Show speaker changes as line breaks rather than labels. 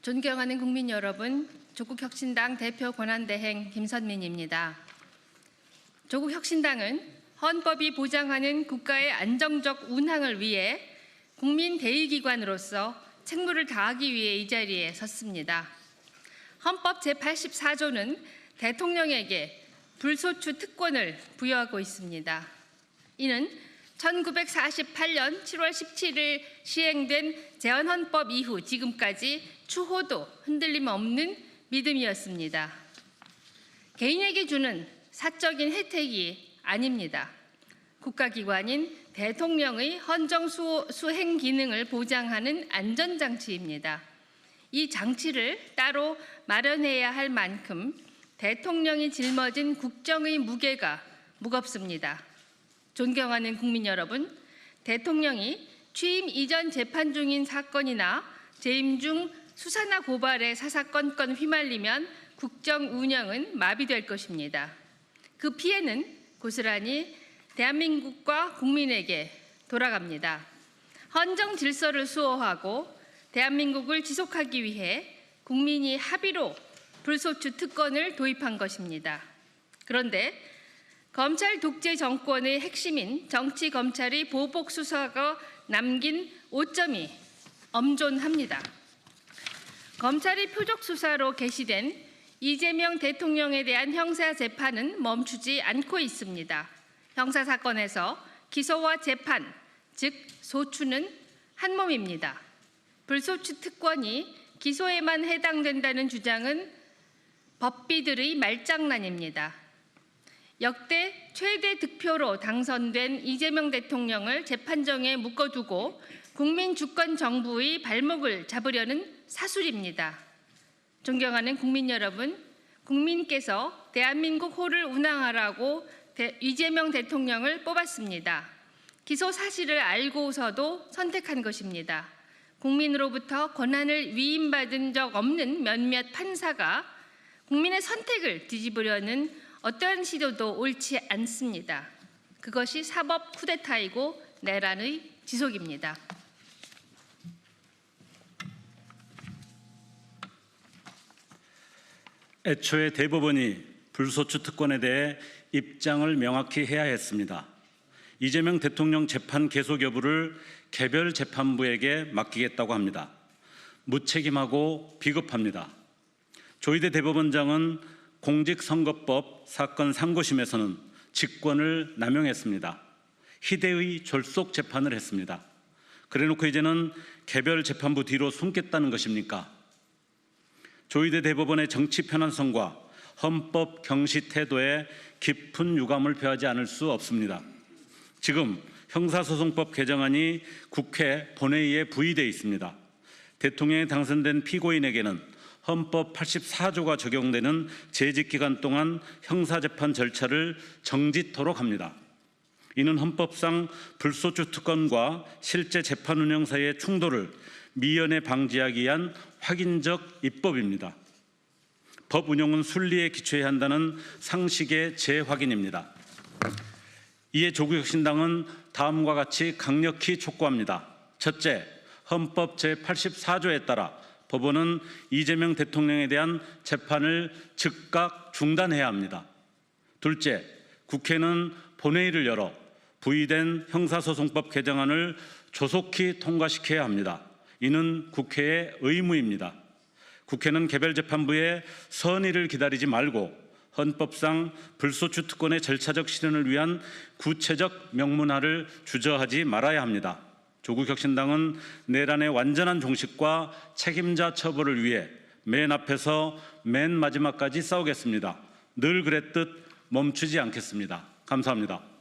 존경하는 국민 여러분, 조국혁신당 대표 권한대행 김선민입니다. 조국혁신당은 헌법이 보장하는 국가의 안정적 운항을 위해 국민 대의기관으로서 책무를 다하기 위해 이 자리에 섰습니다. 헌법 제84조는 대통령에게 불소추 특권을 부여하고 있습니다. 이는 1948년 7월 17일 시행된 제헌헌법 이후 지금까지 추호도 흔들림 없는 믿음이었습니다. 개인에게 주는 사적인 혜택이 아닙니다. 국가기관인 대통령의 헌정 수행 기능을 보장하는 안전장치입니다. 이 장치를 따로 마련해야 할 만큼 대통령이 짊어진 국정의 무게가 무겁습니다. 존경하는 국민 여러분, 대통령이 취임 이전 재판 중인 사건이나 재임 중 수사나 고발에 사사건건 휘말리면 국정 운영은 마비될 것입니다. 그 피해는 고스란히 대한민국과 국민에게 돌아갑니다. 헌정 질서를 수호하고 대한민국을 지속하기 위해 국민이 합의로 불소추 특권을 도입한 것입니다. 그런데 검찰 독재 정권의 핵심인 정치 검찰이 보복 수사가 남긴 오점이 엄존합니다. 검찰이 표적 수사로 개시된 이재명 대통령에 대한 형사 재판은 멈추지 않고 있습니다. 형사 사건에서 기소와 재판, 즉 소추는 한 몸입니다. 불소추 특권이 기소에만 해당된다는 주장은 법비들의 말장난입니다. 역대 최대 득표로 당선된 이재명 대통령을 재판정에 묶어두고 국민 주권 정부의 발목을 잡으려는 사술입니다. 존경하는 국민 여러분, 국민께서 대한민국 호를 운항하라고 이재명 대통령을 뽑았습니다. 기소 사실을 알고서도 선택한 것입니다. 국민으로부터 권한을 위임받은 적 없는 몇몇 판사가 국민의 선택을 뒤집으려는 어떠한 시도도 옳지 않습니다. 그것이 사법 쿠데타이고 내란의 지속입니다.
애초에 대법원이 불소추 특권에 대해 입장을 명확히 해야 했습니다. 이재명 대통령 재판 계속 여부를 개별 재판부에게 맡기겠다고 합니다. 무책임하고 비겁합니다. 조희대 대법원장은 공직선거법 사건 상고심에서는 직권을 남용했습니다. 희대의 졸속 재판을 했습니다. 그래놓고 이제는 개별 재판부 뒤로 숨겠다는 것입니까? 조희대 대법원의 정치 편안성과 헌법 경시 태도에 깊은 유감을 표하지 않을 수 없습니다. 지금 형사소송법 개정안이 국회 본회의에 부의되어 있습니다. 대통령에 당선된 피고인에게는 헌법 84조가 적용되는 재직기간 동안 형사재판 절차를 정짓토록 합니다. 이는 헌법상 불소추 특권과 실제 재판 운영 사이의 충돌을 미연에 방지하기 위한 확인적 입법입니다. 법 운영은 순리에 기초해야 한다는 상식의 재확인입니다. 이에 조국혁신당은 다음과 같이 강력히 촉구합니다. 첫째, 헌법 제84조에 따라 법원은 이재명 대통령에 대한 재판을 즉각 중단해야 합니다. 둘째, 국회는 본회의를 열어 부의된 형사소송법 개정안을 조속히 통과시켜야 합니다. 이는 국회의 의무입니다. 국회는 개별 재판부의 선의를 기다리지 말고 헌법상 불소추 특권의 절차적 실현을 위한 구체적 명문화를 주저하지 말아야 합니다. 조국혁신당은 내란의 완전한 종식과 책임자 처벌을 위해 맨 앞에서 맨 마지막까지 싸우겠습니다. 늘 그랬듯 멈추지 않겠습니다. 감사합니다.